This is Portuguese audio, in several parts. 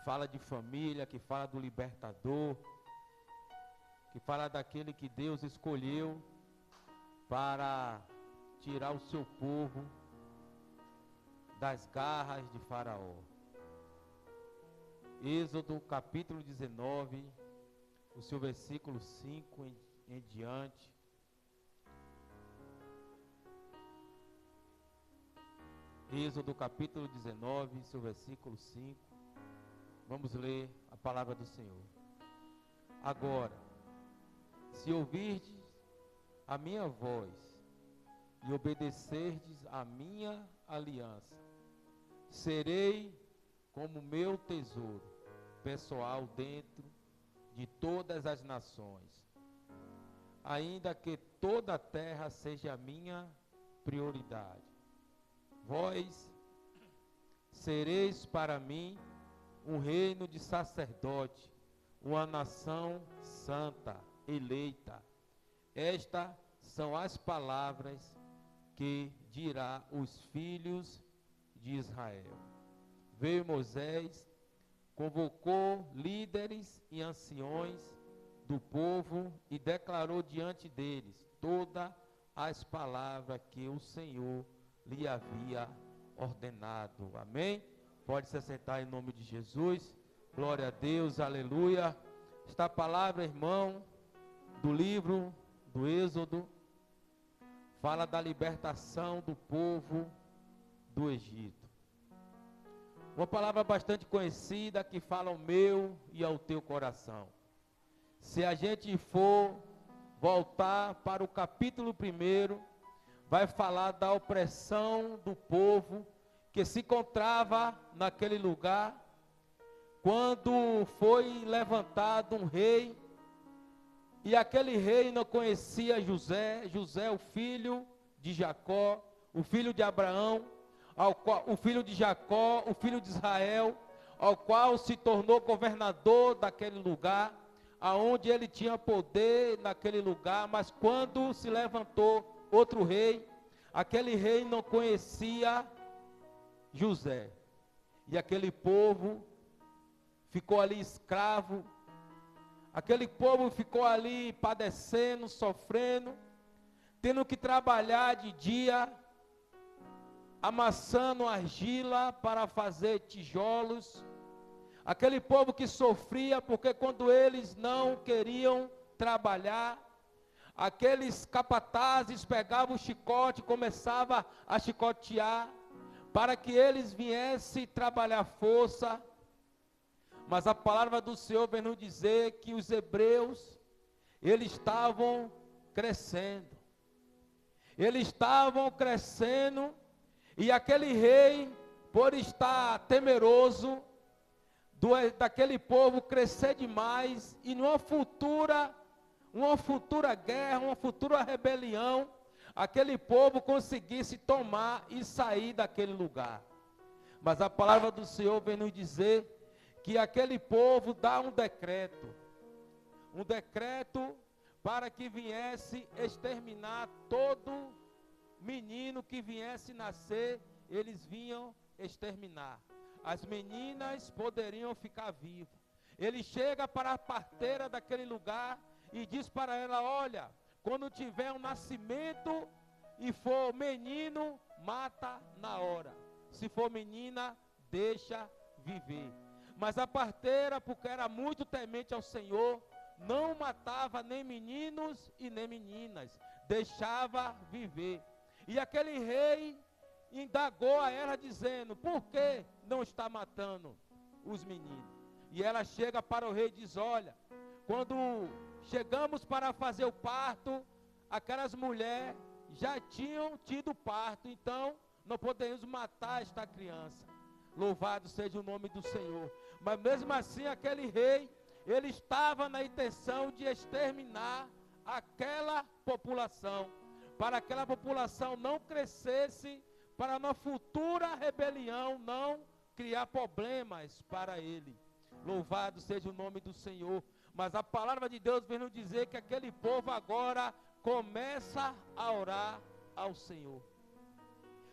fala de família, que fala do libertador, que fala daquele que Deus escolheu para tirar o seu povo das garras de Faraó. Êxodo capítulo 19, o seu versículo 5 em diante. Êxodo capítulo 19, seu versículo 5. Vamos ler a palavra do Senhor. Agora, se ouvirdes a minha voz e obedecerdes a minha aliança, serei como meu tesouro pessoal dentro de todas as nações, ainda que toda a terra seja a minha prioridade. Vós sereis para mim um reino de sacerdote, uma nação santa, eleita. Estas são as palavras que dirá os filhos de Israel. Veio Moisés, convocou líderes e anciões do povo e declarou diante deles todas as palavras que o Senhor lhe havia ordenado. Amém? Pode se assentar em nome de Jesus. Glória a Deus, aleluia. Esta palavra, irmão, do livro do Êxodo, fala da libertação do povo do Egito. Uma palavra bastante conhecida que fala ao meu e ao teu coração. Se a gente for voltar para o capítulo 1, vai falar da opressão do povo que se encontrava naquele lugar, quando foi levantado um rei, e aquele rei não conhecia José, o filho de Jacó, o filho de Abraão, o filho de Jacó, o filho de Israel, ao qual se tornou governador daquele lugar, aonde ele tinha poder naquele lugar. Mas quando se levantou outro rei, aquele rei não conhecia José, e aquele povo ficou ali escravo, aquele povo ficou ali padecendo, sofrendo, tendo que trabalhar de dia, amassando argila para fazer tijolos. Aquele povo que sofria, porque quando eles não queriam trabalhar, aqueles capatazes pegavam o chicote, começavam a chicotear, para que eles viessem trabalhar força. Mas a palavra do Senhor vem nos dizer que os hebreus, eles estavam crescendo. Eles estavam crescendo, e aquele rei, por estar temeroso daquele povo crescer demais, e numa futura guerra, uma futura rebelião, aquele povo conseguisse tomar e sair daquele lugar. Mas a palavra do Senhor vem nos dizer que aquele povo dá um decreto para que viesse exterminar todo menino que viesse nascer, eles vinham exterminar. As meninas poderiam ficar vivas. Ele chega para a parteira daquele lugar e diz para ela: olha, quando tiver um nascimento e for menino, mata na hora. Se for menina, deixa viver. Mas a parteira, porque era muito temente ao Senhor, não matava nem meninos e nem meninas, deixava viver. E aquele rei indagou a ela dizendo: por que não está matando os meninos? E ela chega para o rei e diz: olha, quando chegamos para fazer o parto, aquelas mulheres já tinham tido parto, então não podemos matar esta criança. Louvado seja o nome do Senhor. Mas mesmo assim, aquele rei, ele estava na intenção de exterminar aquela população, para aquela população não crescesse, para na futura rebelião não criar problemas para ele. Louvado seja o nome do Senhor. Mas a palavra de Deus vem nos dizer que aquele povo agora começa a orar ao Senhor.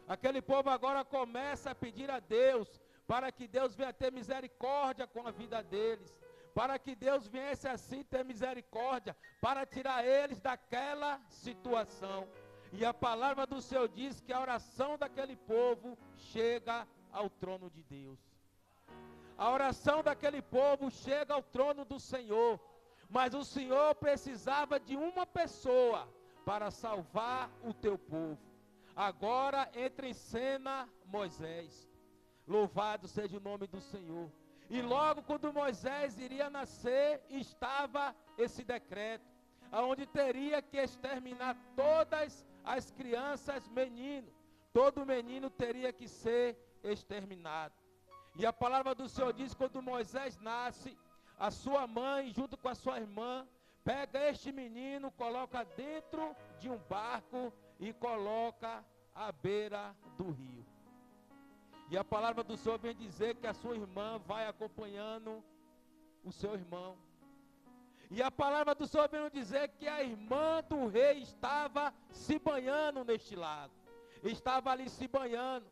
Aquele povo agora começa a pedir a Deus para que Deus venha ter misericórdia com a vida deles, para que Deus viesse assim ter misericórdia, para tirar eles daquela situação. E a palavra do Senhor diz que a oração daquele povo chega ao trono de Deus. A oração daquele povo chega ao trono do Senhor, mas o Senhor precisava de uma pessoa para salvar o teu povo. Agora entra em cena Moisés. Louvado seja o nome do Senhor. E logo quando Moisés iria nascer, estava esse decreto, onde teria que exterminar todas as crianças meninos. Todo menino teria que ser exterminado. E a palavra do Senhor diz que quando Moisés nasce, a sua mãe, junto com a sua irmã, pega este menino, coloca dentro de um barco e coloca à beira do rio. E a palavra do Senhor vem dizer que a sua irmã vai acompanhando o seu irmão. E a palavra do Senhor vem dizer que a irmã do rei estava se banhando neste lago. Estava ali se banhando.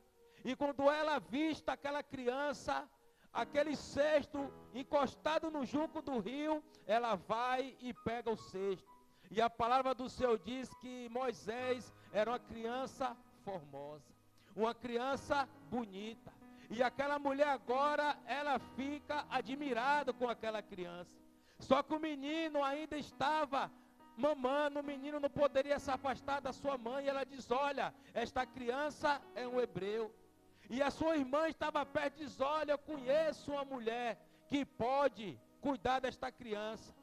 E quando ela vista aquela criança, aquele cesto encostado no junco do rio, ela vai e pega o cesto. E a palavra do Senhor diz que Moisés era uma criança formosa, uma criança bonita. E aquela mulher agora, ela fica admirada com aquela criança. Só que o menino ainda estava mamando, o menino não poderia se afastar da sua mãe. E ela diz: olha, esta criança é um hebreu. E a sua irmã estava perto e diz: olha, eu conheço uma mulher que pode cuidar desta criança.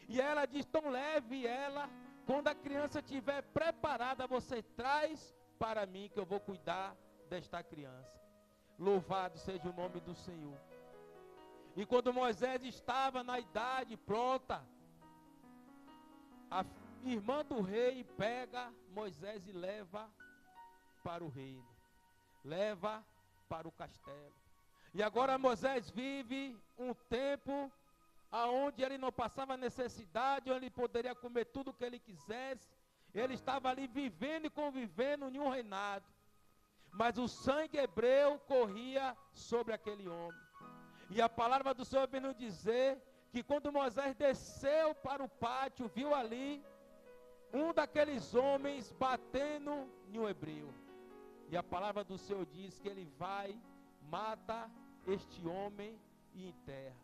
E ela diz: então leve ela, quando a criança estiver preparada, você traz para mim que eu vou cuidar desta criança. Louvado seja o nome do Senhor. E quando Moisés estava na idade pronta, a irmã do rei pega Moisés e leva para o reino. Leva para o castelo. E agora Moisés vive um tempo aonde ele não passava necessidade, onde ele poderia comer tudo o que ele quisesse. Ele estava ali vivendo e convivendo em um reinado. Mas o sangue hebreu corria sobre aquele homem. E a palavra do Senhor vem nos dizer que quando Moisés desceu para o pátio, viu ali um daqueles homens batendo em um hebreu. E a palavra do Senhor diz que ele vai, mata este homem e enterra.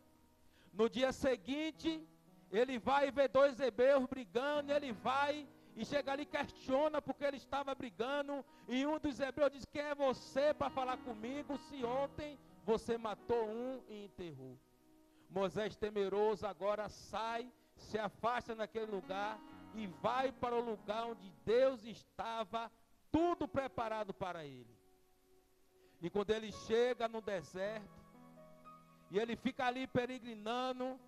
No dia seguinte, ele vai ver dois hebreus brigando, e ele vai e chega ali e questiona porque ele estava brigando. E um dos hebreus diz: quem é você para falar comigo se ontem você matou um e enterrou? Moisés, temeroso, agora sai, se afasta naquele lugar e vai para o lugar onde Deus estava, tudo preparado para ele. E quando ele chega no deserto, e ele fica ali peregrinando,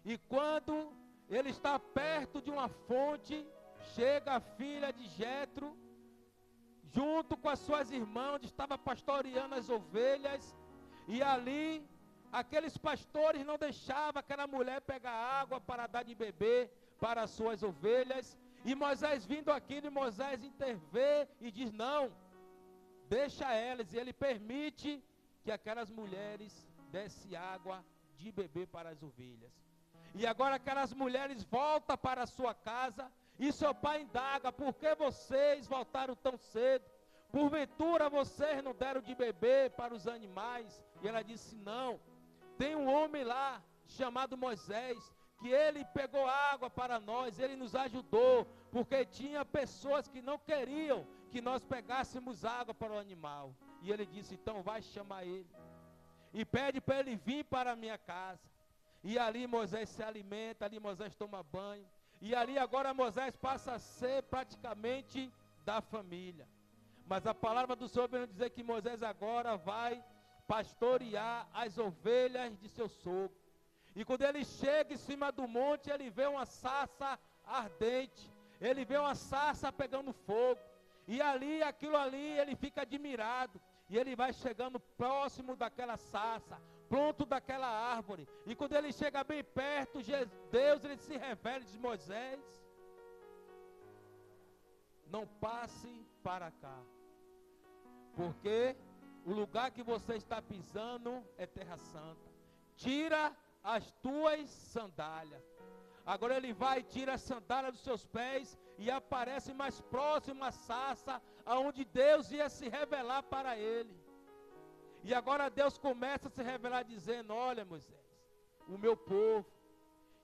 e quando ele está perto de uma fonte, chega a filha de Jetro, junto com as suas irmãs, onde estava pastoreando as ovelhas, e ali, aqueles pastores não deixavam aquela mulher pegar água para dar de beber para as suas ovelhas. E Moisés vindo aqui, e Moisés intervém e diz: não, deixa elas. E ele permite que aquelas mulheres dessem água de beber para as ovelhas. E agora aquelas mulheres voltam para a sua casa, e seu pai indaga: por que vocês voltaram tão cedo? Porventura vocês não deram de beber para os animais? E ela disse: não, tem um homem lá chamado Moisés, que ele pegou água para nós, ele nos ajudou, porque tinha pessoas que não queriam que nós pegássemos água para o animal. E ele disse: então vai chamar ele, e pede para ele vir para a minha casa. E ali Moisés se alimenta, ali Moisés toma banho, e ali agora Moisés passa a ser praticamente da família. Mas a palavra do Senhor vem dizer que Moisés agora vai pastorear as ovelhas de seu sogro. E quando ele chega em cima do monte, ele vê uma sarça ardente, ele vê uma sarça pegando fogo, e ali, aquilo ali, ele fica admirado, e ele vai chegando próximo daquela sarça, pronto daquela árvore, e quando ele chega bem perto, Deus, ele se revela e diz: Moisés, não passe para cá, porque O lugar que você está pisando é terra santa. Tira as tuas sandálias. Agora ele vai e tira a sandália dos seus pés e aparece mais próximo à sarça, aonde Deus ia se revelar para ele. E agora Deus começa a se revelar dizendo: olha, Moisés, o meu povo,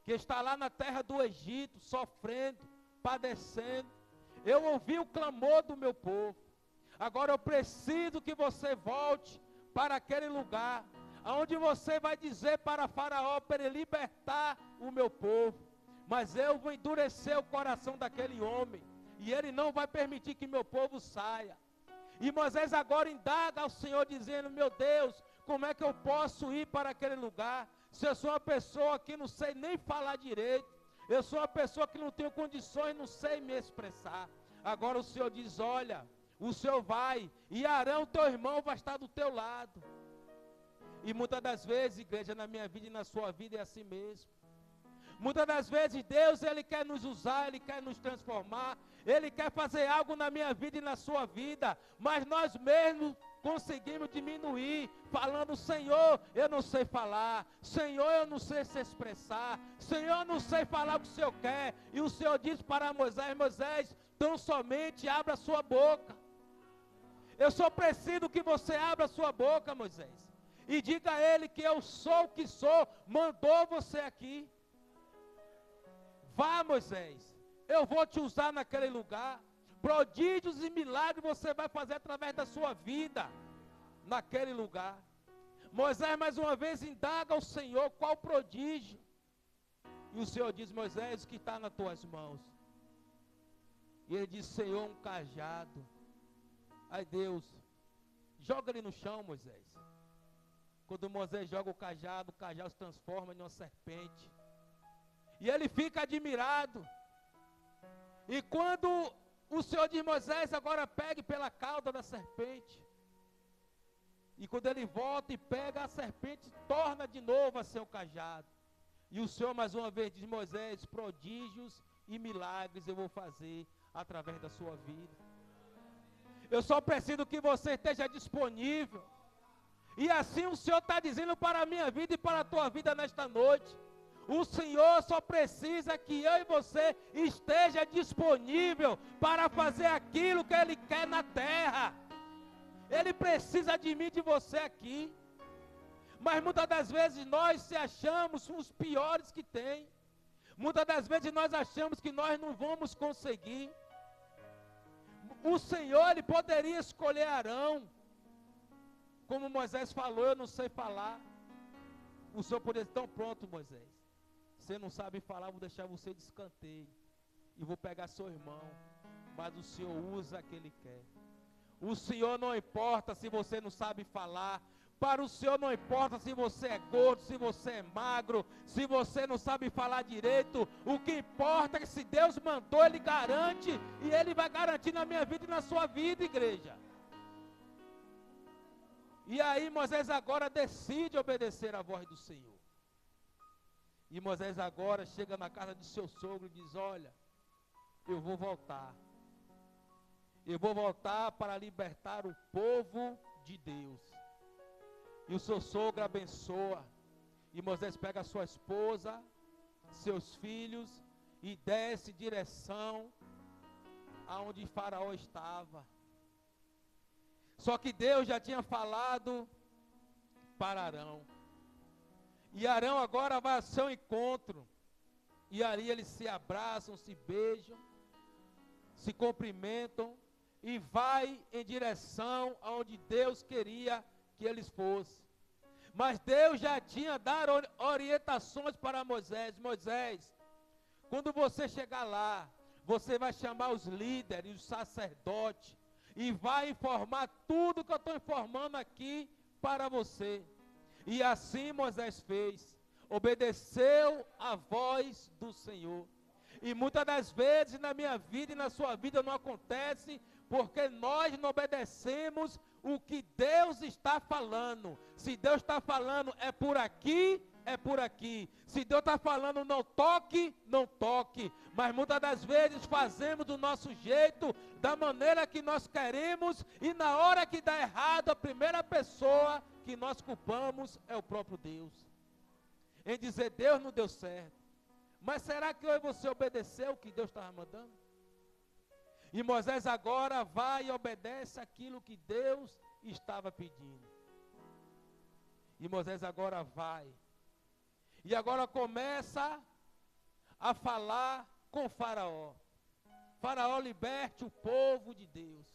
que está lá na terra do Egito, sofrendo, padecendo, eu ouvi o clamor do meu povo. Agora eu preciso que você volte para aquele lugar, onde você vai dizer para Faraó, para ele libertar o meu povo. Mas eu vou endurecer o coração daquele homem, e ele não vai permitir que meu povo saia. E Moisés agora indaga ao Senhor, dizendo: meu Deus, como é que eu posso ir para aquele lugar, se eu sou uma pessoa que não sei nem falar direito, eu sou uma pessoa que não tenho condições, não sei me expressar. Agora o Senhor diz: olha, o Senhor vai, e Arão, teu irmão, vai estar do teu lado. E muitas das vezes, igreja, na minha vida e na sua vida é assim mesmo. Muitas das vezes Deus, Ele quer nos usar, Ele quer nos transformar, Ele quer fazer algo na minha vida e na sua vida, mas nós mesmos conseguimos diminuir, falando: Senhor, eu não sei falar, Senhor, eu não sei se expressar, Senhor, eu não sei falar o que o Senhor quer. E o Senhor diz para Moisés: Moisés, tão somente abra a sua boca. Eu só preciso que você abra a sua boca, Moisés, e diga a Ele que eu sou o que sou, mandou você aqui. Vá, Moisés, eu vou te usar naquele lugar. Prodígios e milagres você vai fazer através da sua vida, naquele lugar. Moisés mais uma vez indaga ao Senhor: qual prodígio? E o Senhor diz: Moisés, o que está nas tuas mãos? E ele diz: Senhor, um cajado. Aí Deus: joga ele no chão, Moisés. Quando Moisés joga o cajado se transforma em uma serpente. E ele fica admirado. E quando o Senhor diz: Moisés, agora pegue pela cauda da serpente. E quando ele volta e pega a serpente, torna de novo a ser o cajado. E o Senhor mais uma vez diz: Moisés, prodígios e milagres eu vou fazer através da sua vida. Eu só preciso que você esteja disponível. E assim o Senhor está dizendo para a minha vida e para a tua vida nesta noite. O Senhor só precisa que eu e você esteja disponível para fazer aquilo que Ele quer na terra. Ele precisa de mim, de você aqui. Mas muitas das vezes nós se achamos os piores que tem. Muitas das vezes nós achamos que nós não vamos conseguir. O Senhor, Ele poderia escolher Arão. Como Moisés falou: eu não sei falar. O Senhor poderia dizer: então pronto, Moisés, você não sabe falar, vou deixar você de escanteio. E vou pegar seu irmão. Mas o Senhor usa quem Ele quer. O Senhor não importa se você não sabe falar. Para o Senhor não importa se você é gordo, se você é magro, se você não sabe falar direito. O que importa é que se Deus mandou, Ele garante. E Ele vai garantir na minha vida e na sua vida, igreja. E aí Moisés agora decide obedecer à voz do Senhor. E Moisés agora chega na casa de seu sogro e diz: olha, eu vou voltar. Eu vou voltar para libertar o povo de Deus. E o seu sogro abençoa. E Moisés pega a sua esposa, seus filhos, e desce em direção aonde Faraó estava. Só que Deus já tinha falado para Arão. E Arão agora vai ao seu encontro. E ali eles se abraçam, se beijam, se cumprimentam. E vai em direção aonde Deus queria que eles fossem. Mas Deus já tinha dado orientações para Moisés. Moisés, quando você chegar lá, você vai chamar os líderes, os sacerdotes, e vai informar tudo que eu estou informando aqui para você. E assim Moisés fez, obedeceu a voz do Senhor. E muitas das vezes na minha vida e na sua vida não acontece, porque nós não obedecemos o que Deus está falando. Se Deus está falando é por aqui, é por aqui. Se Deus está falando não toque, não toque. Mas muitas das vezes fazemos do nosso jeito, da maneira que nós queremos, e na hora que dá errado, a primeira pessoa que nós culpamos é o próprio Deus. Em dizer, Deus não deu certo. Mas será que eu e você obedeceu o que Deus estava mandando? E Moisés agora vai e obedece aquilo que Deus estava pedindo. E Moisés agora vai. E agora começa a falar com Faraó. Faraó, liberte o povo de Deus.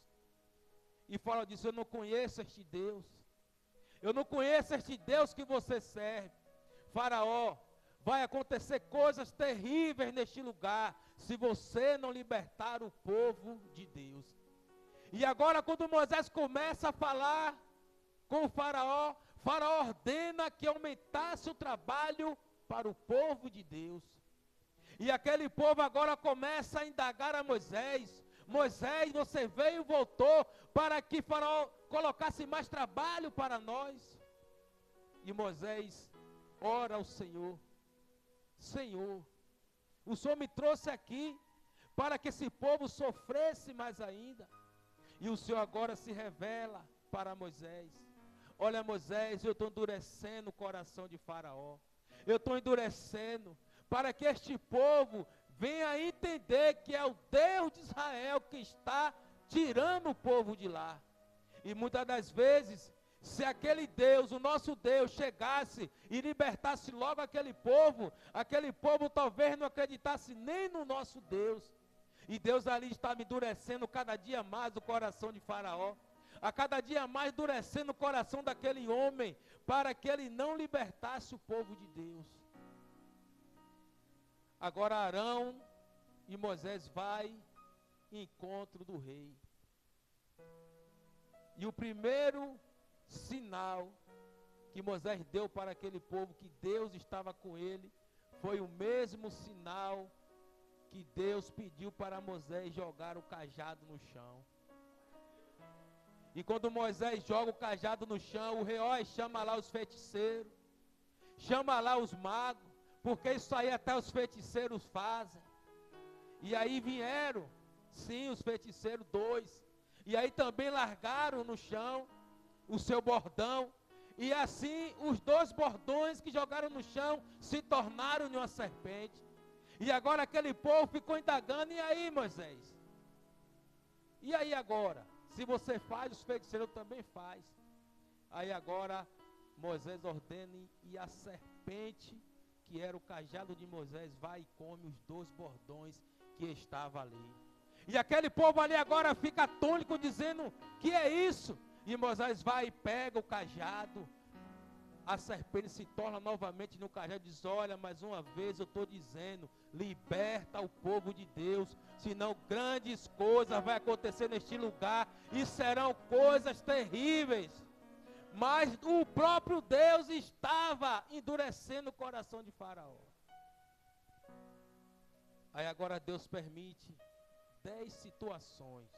E Faraó disse, eu não conheço este Deus. Eu não conheço este Deus que você serve. Faraó, vai acontecer coisas terríveis neste lugar, se você não libertar o povo de Deus. E agora quando Moisés começa a falar com o Faraó, Faraó ordena que aumentasse o trabalho para o povo de Deus. E aquele povo agora começa a indagar a Moisés. Moisés, você veio e voltou para que Faraó colocasse mais trabalho para nós. E Moisés ora ao Senhor. Senhor, o Senhor me trouxe aqui para que esse povo sofresse mais ainda. E o Senhor agora se revela para Moisés. Olha, Moisés, eu estou endurecendo o coração de Faraó. Eu estou endurecendo para que este povo venha entender que é o Deus de Israel que está tirando o povo de lá. E muitas das vezes, se aquele Deus, o nosso Deus, chegasse e libertasse logo aquele povo talvez não acreditasse nem no nosso Deus. E Deus ali está me endurecendo cada dia mais o coração de Faraó. A cada dia mais endurecendo o coração daquele homem, para que ele não libertasse o povo de Deus. Agora Arão e Moisés vai em encontro do rei. E o primeiro sinal que Moisés deu para aquele povo que Deus estava com ele, foi o mesmo sinal que Deus pediu para Moisés jogar o cajado no chão. E quando Moisés joga o cajado no chão, o rei chama lá os feiticeiros, chama lá os magos, porque isso aí até os feiticeiros fazem. E aí vieram, sim, os feiticeiros 2, e aí também largaram no chão o seu bordão, e assim os 2 bordões que jogaram no chão se tornaram em uma serpente. E agora aquele povo ficou indagando, e aí Moisés? E aí agora? Se você faz, os feiticeiros também faz. Aí agora Moisés ordena e a serpente, que era o cajado de Moisés, vai e come os 2 bordões que estavam ali. E aquele povo ali agora fica atônito, dizendo, que é isso? E Moisés vai e pega o cajado. A serpente se torna novamente no cajado e diz, olha, mais uma vez eu estou dizendo, liberta o povo de Deus, senão grandes coisas vão acontecer neste lugar, e serão coisas terríveis. Mas o próprio Deus estava endurecendo o coração de Faraó. Aí agora Deus permite 10 situações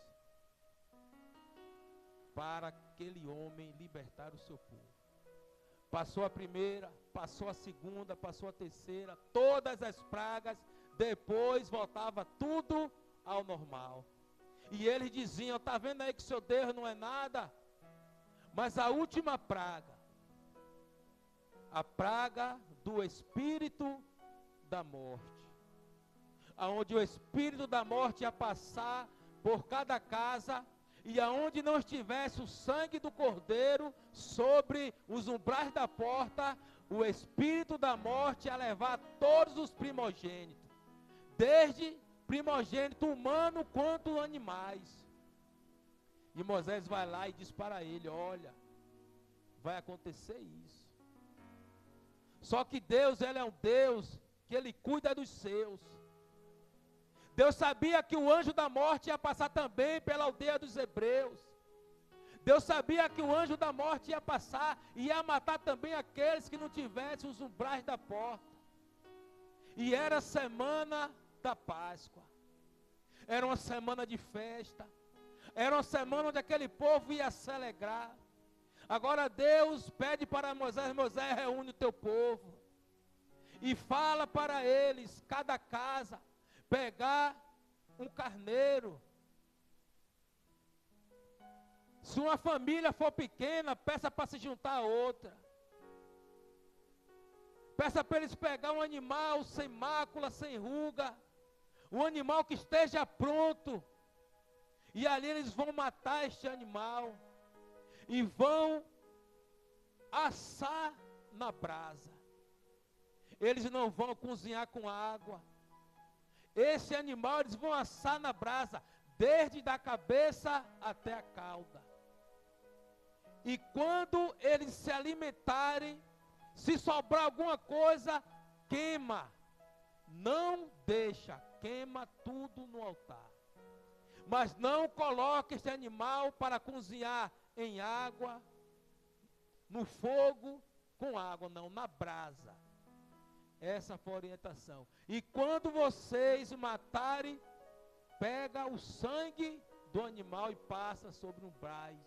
para aquele homem libertar o seu povo. Passou a primeira, passou a segunda, passou a terceira, todas as pragas, depois voltava tudo ao normal. E eles diziam, está vendo aí que seu Deus não é nada? Mas a última praga, a praga do espírito da morte, aonde o espírito da morte ia passar por cada casa, e aonde não estivesse o sangue do cordeiro sobre os umbrais da porta, o espírito da morte ia levar todos os primogênitos, desde primogênito humano quanto animais. E Moisés vai lá e diz para ele, olha, vai acontecer isso. Só que Deus, ele é um Deus que ele cuida dos seus. Deus sabia que o anjo da morte ia passar também pela aldeia dos hebreus. Deus sabia que o anjo da morte ia passar e ia matar também aqueles que não tivessem os umbrais da porta. E era a semana da Páscoa. Era uma semana de festa. Era uma semana onde aquele povo ia se alegrar. Agora Deus pede para Moisés, Moisés, reúne o teu povo. e fala para eles, cada casa, pegar um carneiro. Se uma família for pequena, peça para se juntar a outra. Peça para eles pegar um animal sem mácula, sem ruga, um animal que esteja pronto. E ali eles vão matar este animal e vão assar na brasa. Eles não vão cozinhar com água. Esse animal eles vão assar na brasa, desde da cabeça até a cauda. E quando eles se alimentarem, se sobrar alguma coisa, queima. Não deixa, queima tudo no altar. Mas não coloque este animal para cozinhar em água, no fogo, com água, não, na brasa. Essa foi a orientação. E quando vocês matarem, pega o sangue do animal e passa sobre um umbrais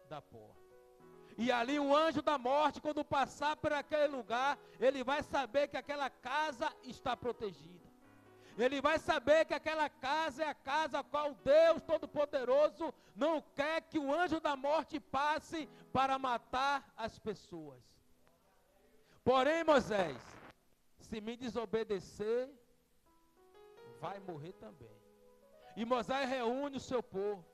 da porta. E ali o anjo da morte, quando passar por aquele lugar, ele vai saber que aquela casa está protegida. Ele vai saber que aquela casa é a casa a qual Deus Todo-Poderoso não quer que o anjo da morte passe para matar as pessoas. Porém, Moisés, se me desobedecer, vai morrer também. E Moisés reúne o seu povo.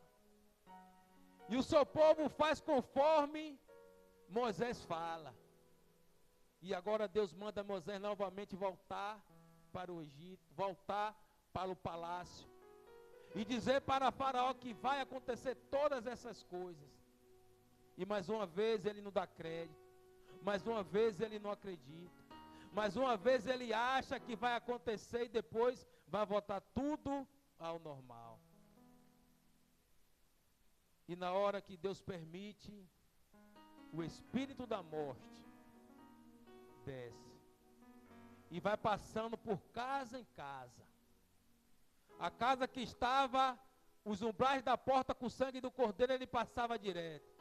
E o seu povo faz conforme Moisés fala. E agora Deus manda Moisés novamente voltar para o Egito, voltar para o palácio. E dizer para Faraó que vai acontecer todas essas coisas. E mais uma vez ele não dá crédito. Mais uma vez ele não acredita. Mais uma vez ele acha que vai acontecer e depois vai voltar tudo ao normal. E na hora que Deus permite, o espírito da morte desce. E vai passando por casa em casa. A casa que estava, os umbrais da porta com o sangue do cordeiro, ele passava direto.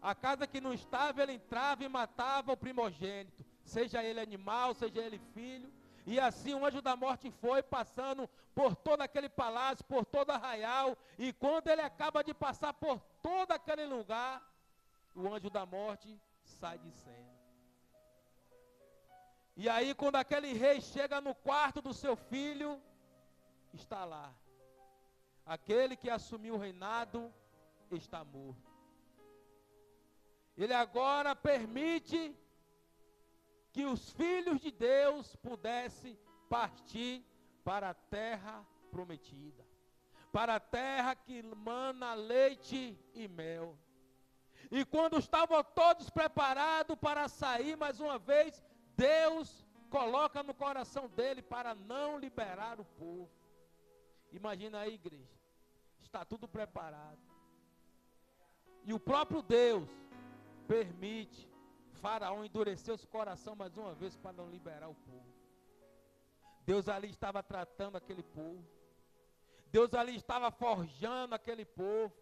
A casa que não estava, ele entrava e matava o primogênito. Seja ele animal, seja ele filho. E assim o anjo da morte foi passando por todo aquele palácio, por todo arraial. E quando ele acaba de passar por todo aquele lugar, o anjo da morte sai de cena. E aí quando aquele rei chega no quarto do seu filho, está lá. Aquele que assumiu o reinado está morto. Ele agora permite que os filhos de Deus pudessem partir para a terra prometida. Para a terra que mana leite e mel. E quando estavam todos preparados para sair mais uma vez, Deus coloca no coração dele para não liberar o povo. Imagina aí, igreja, está tudo preparado. E o próprio Deus permite Faraó endurecer o coração mais uma vez para não liberar o povo. Deus ali estava tratando aquele povo. Deus ali estava forjando aquele povo.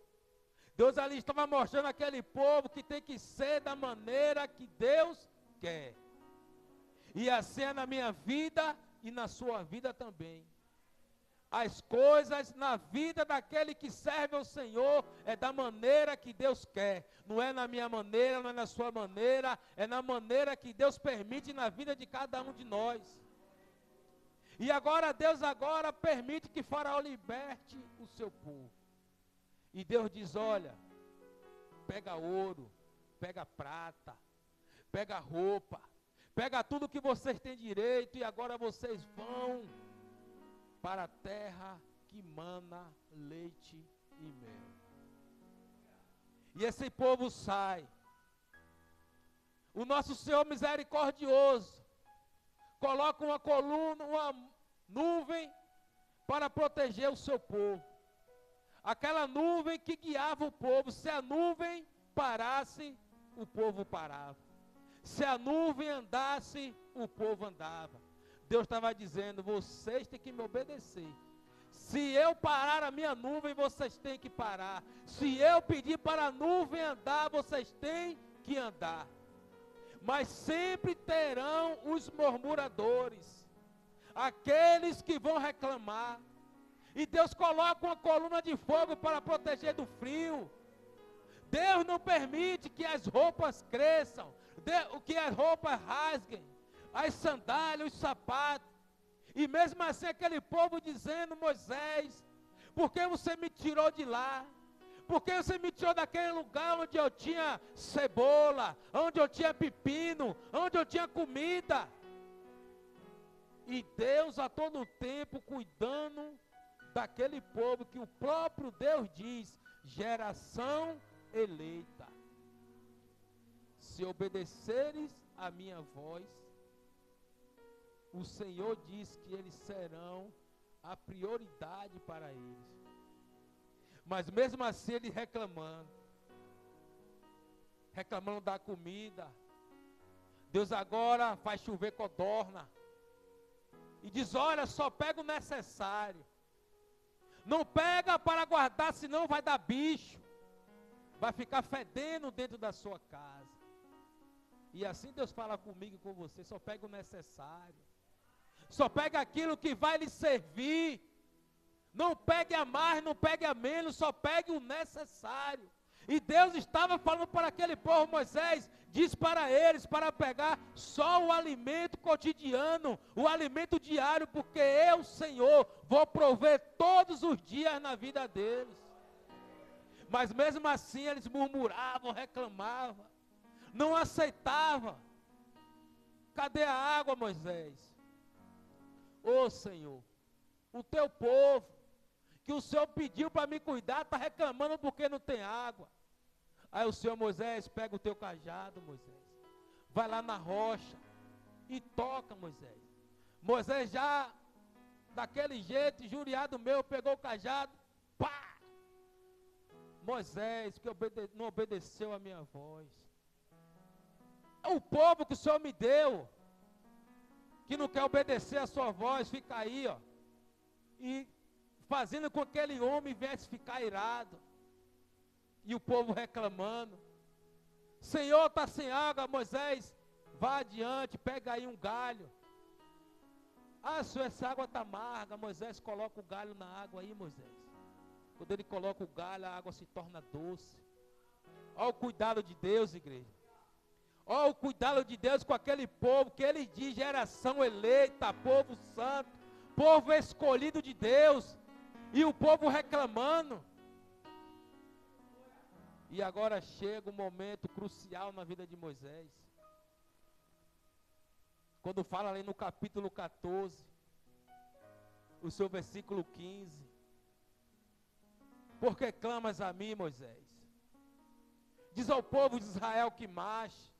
Deus ali estava mostrando aquele povo que tem que ser da maneira que Deus quer. E assim é na minha vida e na sua vida também. As coisas na vida daquele que serve ao Senhor é da maneira que Deus quer. Não é na minha maneira, não é na sua maneira, é na maneira que Deus permite na vida de cada um de nós. E agora Deus permite que Faraó liberte o seu povo. E Deus diz, olha, pega ouro, pega prata, pega roupa, pega tudo que vocês têm direito e agora vocês vão para a terra que mana leite e mel. E esse povo sai. O nosso Senhor misericordioso coloca uma coluna, uma nuvem para proteger o seu povo. Aquela nuvem que guiava o povo. Se a nuvem parasse, o povo parava. Se a nuvem andasse, o povo andava. Deus estava dizendo, vocês têm que me obedecer. Se eu parar a minha nuvem, vocês têm que parar. Se eu pedir para a nuvem andar, vocês têm que andar. mas sempre terão os murmuradores, aqueles que vão reclamar. E Deus coloca uma coluna de fogo para proteger do frio. Deus não permite que as roupas cresçam, que as roupas rasguem, as sandálias, os sapatos. E mesmo assim aquele povo dizendo: Moisés, por que você me tirou de lá? Por que você me tirou daquele lugar onde eu tinha cebola, onde eu tinha pepino, onde eu tinha comida? E Deus a todo tempo cuidando daquele povo que o próprio Deus diz: geração eleita. Se obedeceres a minha voz, o Senhor diz que eles serão a prioridade para eles. Mas mesmo assim ele reclamando da comida. Deus agora faz chover codorna. E diz: olha, só pega o necessário. Não pega para guardar, senão vai dar bicho. Vai ficar fedendo dentro da sua casa. E assim Deus fala comigo e com você: só pega o necessário. Só pega aquilo que vai lhe servir. Não pegue a mais, não pegue a menos, só pegue o necessário. E Deus estava falando para aquele povo: Moisés, diz para eles para pegar só o alimento cotidiano, o alimento diário, porque eu, Senhor, vou prover todos os dias na vida deles. Mas mesmo assim eles murmuravam, reclamavam, não aceitavam. Cadê a água, Moisés? Ô Senhor, o teu povo, que o Senhor pediu para me cuidar, está reclamando porque não tem água. Aí o Senhor: Moisés, pega o teu cajado, Moisés, vai lá na rocha e toca, Moisés. Moisés já, daquele jeito, injuriado meu, pegou o cajado, pá! Moisés, que não obedeceu a minha voz. É o povo que o Senhor me deu, que não quer obedecer a sua voz, fica aí, ó, e fazendo com que aquele homem viesse ficar irado. E o povo reclamando: Senhor, está sem água. Moisés, vá adiante, pega aí um galho. Ah, Senhor, essa água está amarga. Moisés, coloca o galho na água aí, Moisés. Quando ele coloca o galho, a água se torna doce. Olha o cuidado de Deus, igreja. Olha o cuidado de Deus com aquele povo que ele diz: geração eleita, povo santo, povo escolhido de Deus. E o povo reclamando. E agora chega um momento crucial na vida de Moisés. Quando fala ali no capítulo 14, o seu versículo 15. Por que clamas a mim, Moisés? Diz ao povo de Israel que marche.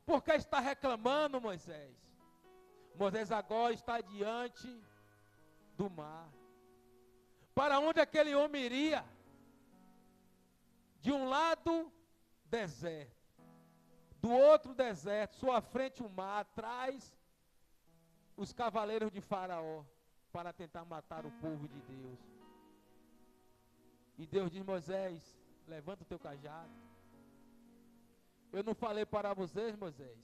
Por que está reclamando, Moisés? Moisés agora está diante do mar. Para onde aquele homem iria? De um lado, deserto. Do outro, deserto. Sua frente, o mar. Atrás, os cavaleiros de Faraó, para tentar matar o povo de Deus. E Deus diz: Moisés, levanta o teu cajado. Eu não falei para vocês, Moisés,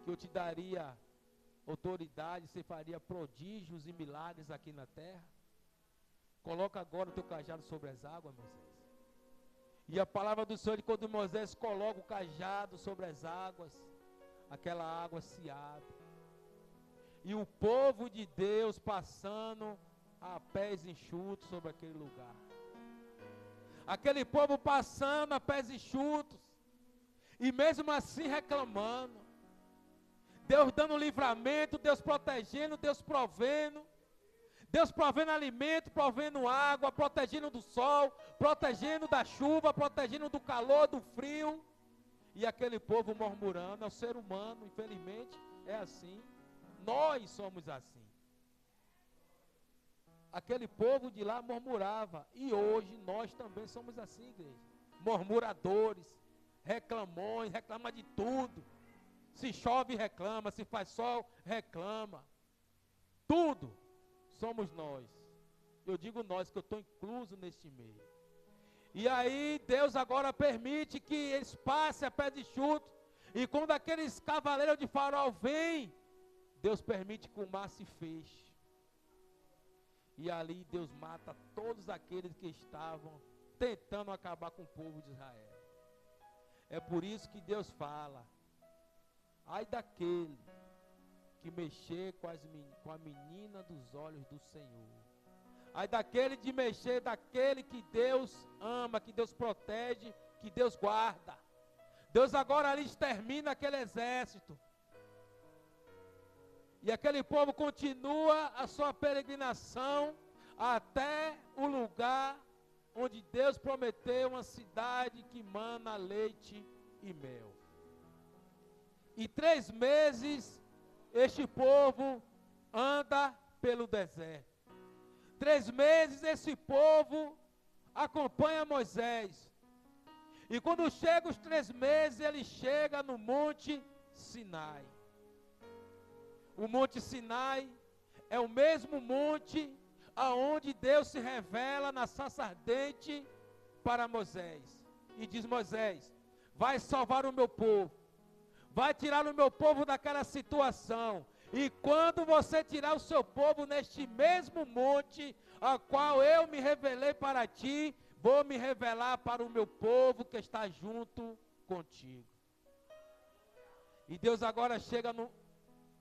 que eu te daria autoridade, você faria prodígios e milagres aqui na terra? Coloca agora o teu cajado sobre as águas, Moisés. E a palavra do Senhor, quando Moisés coloca o cajado sobre as águas, aquela água se abre. E o povo de Deus passando a pés enxutos sobre aquele lugar. Aquele povo passando a pés enxutos. E mesmo assim reclamando. Deus dando livramento, Deus protegendo, Deus provendo. Deus provendo alimento, provendo água, protegendo do sol, protegendo da chuva, protegendo do calor, do frio. E aquele povo murmurando. É o ser humano, infelizmente, é assim. Nós somos assim. Aquele povo de lá murmurava. E hoje nós também somos assim, igreja. Murmuradores, reclamões, reclama de tudo. Se chove, reclama. Se faz sol, reclama. Tudo somos nós. Eu digo nós, que eu estou incluso neste meio. E aí Deus agora permite que eles passem a pé de chuto. E quando aqueles cavaleiros de Faraó vêm, Deus permite que o mar se feche. E ali Deus mata todos aqueles que estavam tentando acabar com o povo de Israel. É por isso que Deus fala: ai daquele que mexer com a menina dos olhos do Senhor. Ai daquele de mexer, daquele que Deus ama, que Deus protege, que Deus guarda. Deus agora ali extermina aquele exército. E aquele povo continua a sua peregrinação até o lugar onde Deus prometeu, uma cidade que mana leite e mel. E 3 meses este povo anda pelo deserto. 3 meses esse povo acompanha Moisés. E quando chega os 3 meses, ele chega no Monte Sinai. O Monte Sinai é o mesmo monte aonde Deus se revela na sarça ardente para Moisés. E diz: Moisés, vai salvar o meu povo. Vai tirar o meu povo daquela situação. E quando você tirar o seu povo neste mesmo monte, a qual eu me revelei para ti, vou me revelar para o meu povo que está junto contigo. E Deus agora chega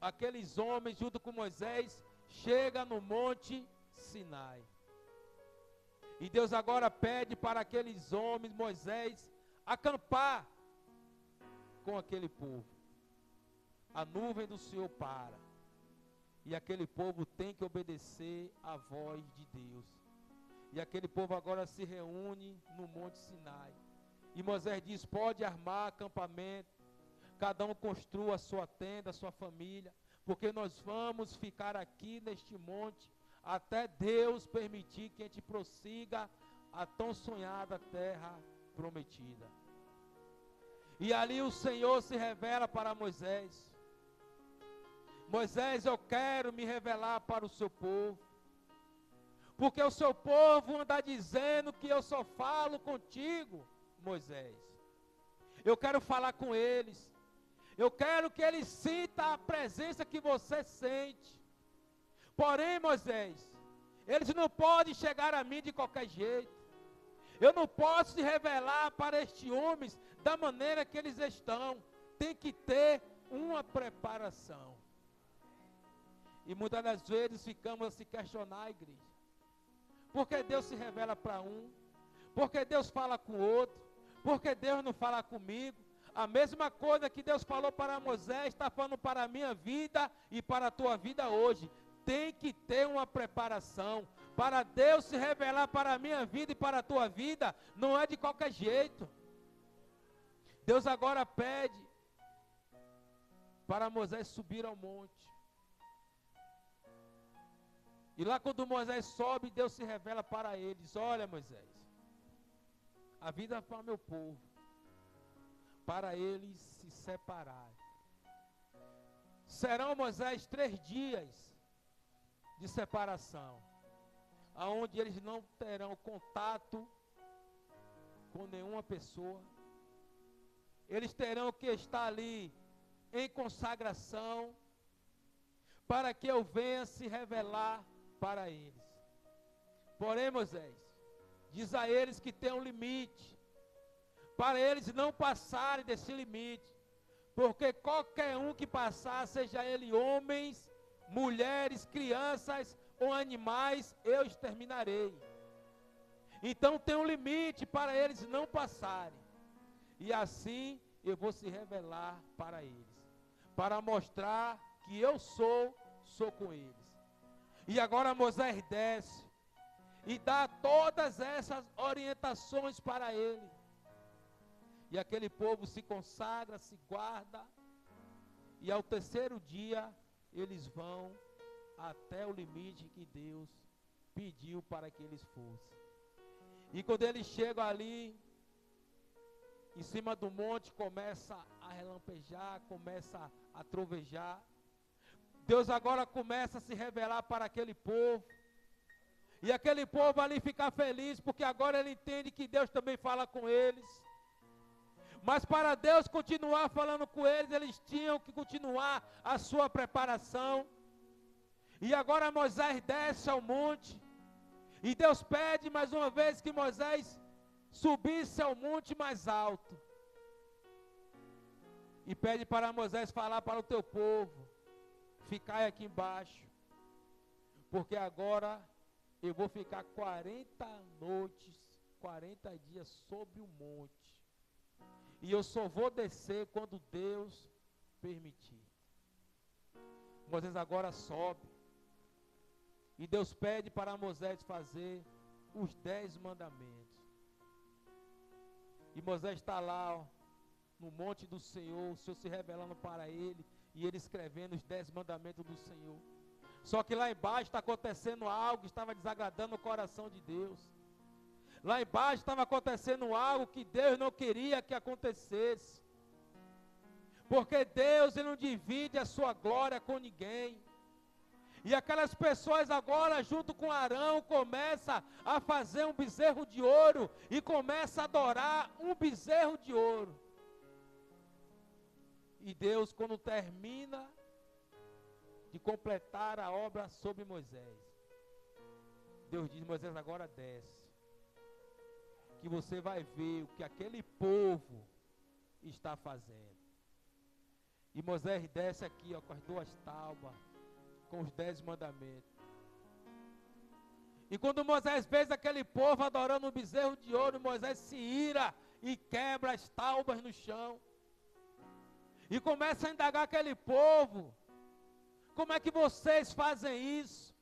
aqueles homens junto com Moisés, chega no Monte Sinai. E Deus agora pede para aqueles homens, Moisés, acampar com aquele povo. A nuvem do Senhor para. E aquele povo tem que obedecer à voz de Deus. E aquele povo agora se reúne no Monte Sinai. E Moisés diz: pode armar acampamento. Cada um construa a sua tenda, a sua família. Porque nós vamos ficar aqui neste monte até Deus permitir que a gente prossiga a tão sonhada terra prometida. E ali o Senhor se revela para Moisés. Moisés, eu quero me revelar para o seu povo. Porque o seu povo anda dizendo que eu só falo contigo, Moisés. Eu quero falar com eles. Eu quero que eles sintam a presença que você sente. Porém, Moisés, eles não podem chegar a mim de qualquer jeito. Eu não posso se revelar para estes homens da maneira que eles estão. Tem que ter uma preparação. E muitas das vezes ficamos a se questionar, igreja. Por que Deus se revela para um? Por que Deus fala com o outro? Por que Deus não fala comigo? A mesma coisa que Deus falou para Moisés, está falando para a minha vida e para a tua vida hoje. Tem que ter uma preparação. Para Deus se revelar para a minha vida e para a tua vida, não é de qualquer jeito. Deus agora pede para Moisés subir ao monte. E lá quando Moisés sobe, Deus se revela para ele. Diz: olha, Moisés, a vida é para o meu povo, para eles se separarem. Serão, Moisés, 3 dias de separação, aonde eles não terão contato com nenhuma pessoa. Eles terão que estar ali em consagração, para que eu venha se revelar para eles. Porém, Moisés, diz a eles que tem um limite, para eles não passarem desse limite, porque qualquer um que passar, seja ele homens, mulheres, crianças ou animais, eu exterminarei. Então tem um limite para eles não passarem, e assim eu vou se revelar para eles, para mostrar que eu sou com eles. E agora Moisés desce e dá todas essas orientações para ele. E aquele povo se consagra, se guarda, e ao 3º dia eles vão até o limite que Deus pediu para que eles fossem. E quando eles chegam ali, em cima do monte, começa a relampejar, começa a trovejar. Deus agora começa a se revelar para aquele povo. E aquele povo ali fica feliz, porque agora ele entende que Deus também fala com eles. Mas para Deus continuar falando com eles tinham que continuar a sua preparação. E agora Moisés desce ao monte. E Deus pede mais uma vez que Moisés subisse ao monte mais alto. E pede para Moisés falar para o teu povo: ficai aqui embaixo, porque agora eu vou ficar 40 noites, 40 dias sobre o monte. E eu só vou descer quando Deus permitir. Moisés agora sobe. E Deus pede para Moisés fazer os 10 mandamentos. E Moisés está lá, ó, no monte do Senhor, o Senhor se revelando para ele, e ele escrevendo os 10 mandamentos do Senhor. Só que lá embaixo está acontecendo algo que estava desagradando o coração de Deus. Lá embaixo estava acontecendo algo que Deus não queria que acontecesse. Porque Deus, Ele não divide a sua glória com ninguém. E aquelas pessoas agora, junto com Arão, começam a fazer um bezerro de ouro e começam a adorar um bezerro de ouro. E Deus, quando termina de completar a obra sobre Moisés, Deus diz: Moisés, agora desce, que você vai ver o que aquele povo está fazendo. E Moisés desce aqui, ó, com as 2 tábuas, com os 10 mandamentos. E quando Moisés vê aquele povo adorando um bezerro de ouro, Moisés se ira e quebra as tábuas no chão. E começa a indagar aquele povo: como é que vocês fazem isso?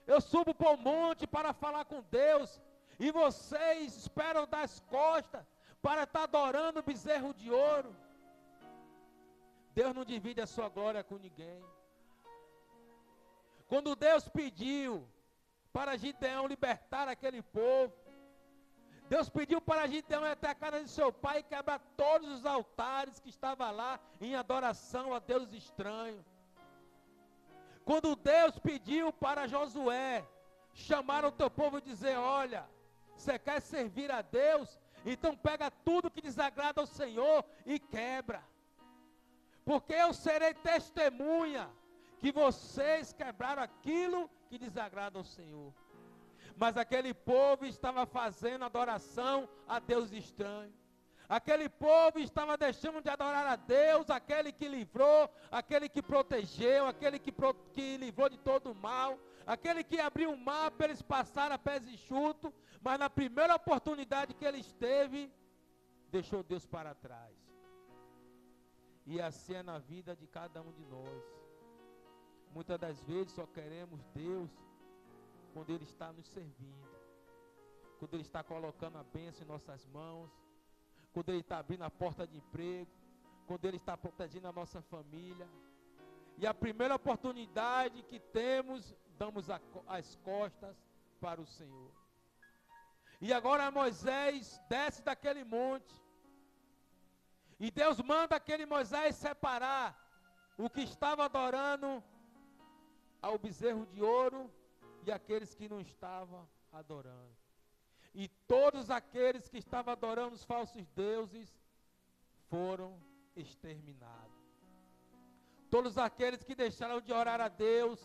Eu subo para o monte para falar com Deus, e vocês esperam das costas para estar adorando o bezerro de ouro. Deus não divide a sua glória com ninguém. Quando Deus pediu para Gideão libertar aquele povo, Deus pediu para Gideão ir até a casa de seu pai e quebrar todos os altares que estavam lá em adoração a Deus estranho. Quando Deus pediu para Josué chamar o teu povo e dizer: olha, você quer servir a Deus? Então pega tudo que desagrada ao Senhor e quebra. Porque eu serei testemunha que vocês quebraram aquilo que desagrada ao Senhor. Mas aquele povo estava fazendo adoração a Deus estranho. Aquele povo estava deixando de adorar a Deus, aquele que livrou, aquele que protegeu, aquele que livrou de todo o mal, aquele que abriu o mar para eles passarem a pés enxutos, mas na primeira oportunidade que eles teve, deixou Deus para trás. E assim é na vida de cada um de nós. Muitas das vezes só queremos Deus quando Ele está nos servindo, quando Ele está colocando a bênção em nossas mãos, quando Ele está abrindo a porta de emprego, quando Ele está protegendo a nossa família. E a primeira oportunidade que temos, damos as costas para o Senhor. E agora Moisés desce daquele monte, e Deus manda aquele Moisés separar o que estava adorando ao bezerro de ouro e aqueles que não estavam adorando. E todos aqueles que estavam adorando os falsos deuses foram exterminados. Todos aqueles que deixaram de orar a Deus,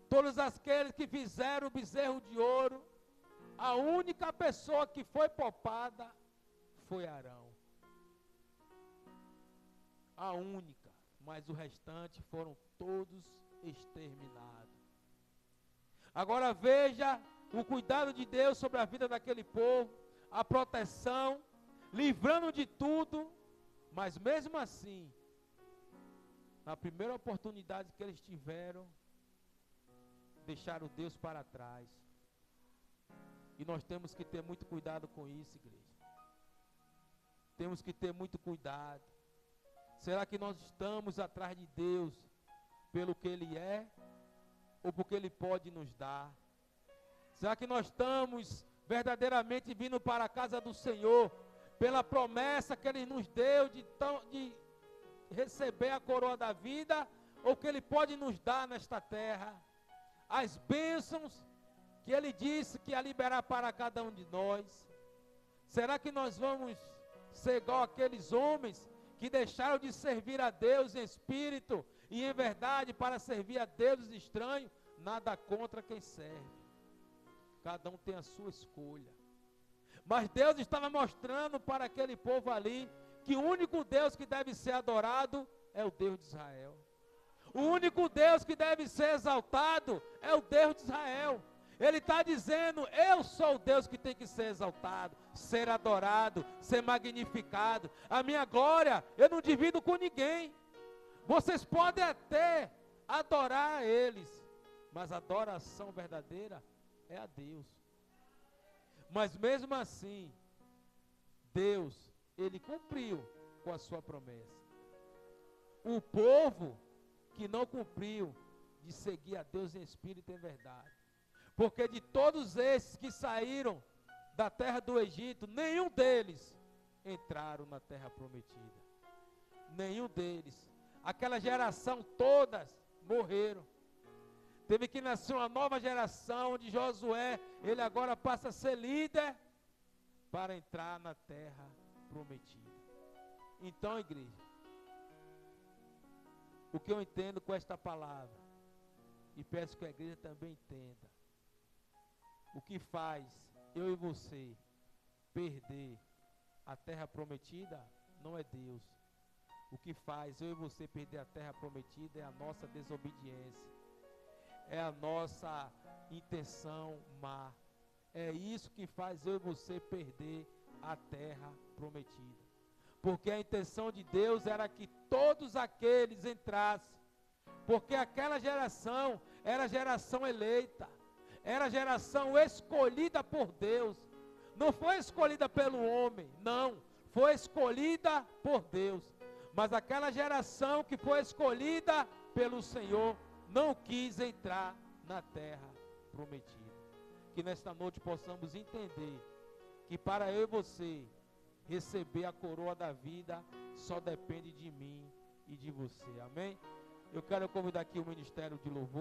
todos aqueles que fizeram o bezerro de ouro, a única pessoa que foi poupada foi Arão. A única, mas o restante foram todos exterminados. Agora veja o cuidado de Deus sobre a vida daquele povo, a proteção, livrando de tudo, mas mesmo assim, na primeira oportunidade que eles tiveram, deixaram Deus para trás. E nós temos que ter muito cuidado com isso, igreja. Temos que ter muito cuidado. Será que nós estamos atrás de Deus pelo que Ele é ou porque Ele pode nos dar? Será que nós estamos verdadeiramente vindo para a casa do Senhor pela promessa que Ele nos deu de receber a coroa da vida, ou que Ele pode nos dar nesta terra? As bênçãos que Ele disse que ia liberar para cada um de nós. Será que nós vamos ser igual àqueles homens que deixaram de servir a Deus em espírito e em verdade para servir a deuses estranhos. Nada contra quem serve. Cada um tem a sua escolha. Mas Deus estava mostrando para aquele povo ali que o único Deus que deve ser adorado é o Deus de Israel. O único Deus que deve ser exaltado é o Deus de Israel. Ele está dizendo, eu sou o Deus que tem que ser exaltado, ser adorado, ser magnificado. A minha glória eu não divido com ninguém. Vocês podem até adorar a eles, mas a adoração verdadeira é a Deus. Mas mesmo assim, Deus, Ele cumpriu com a sua promessa. O povo que não cumpriu de seguir a Deus em espírito e em verdade. Porque de todos esses que saíram da terra do Egito, nenhum deles entraram na terra prometida. Nenhum deles. Aquela geração todas morreram. Teve que nascer uma nova geração, onde Josué, ele agora passa a ser líder para entrar na terra prometida. Então, igreja, o que eu entendo com esta palavra, e peço que a igreja também entenda, o que faz eu e você perder a terra prometida não é Deus. O que faz eu e você perder a terra prometida é a nossa desobediência. É a nossa intenção má. É isso que faz eu e você perder a terra prometida. Porque a intenção de Deus era que todos aqueles entrassem. Porque aquela geração era geração eleita. Era geração escolhida por Deus. Não foi escolhida pelo homem, não. Foi escolhida por Deus. Mas aquela geração que foi escolhida pelo Senhor não quis entrar na terra prometida. Que nesta noite possamos entender que para eu e você receber a coroa da vida só depende de mim e de você. Amém? Eu quero convidar aqui o ministério de louvor.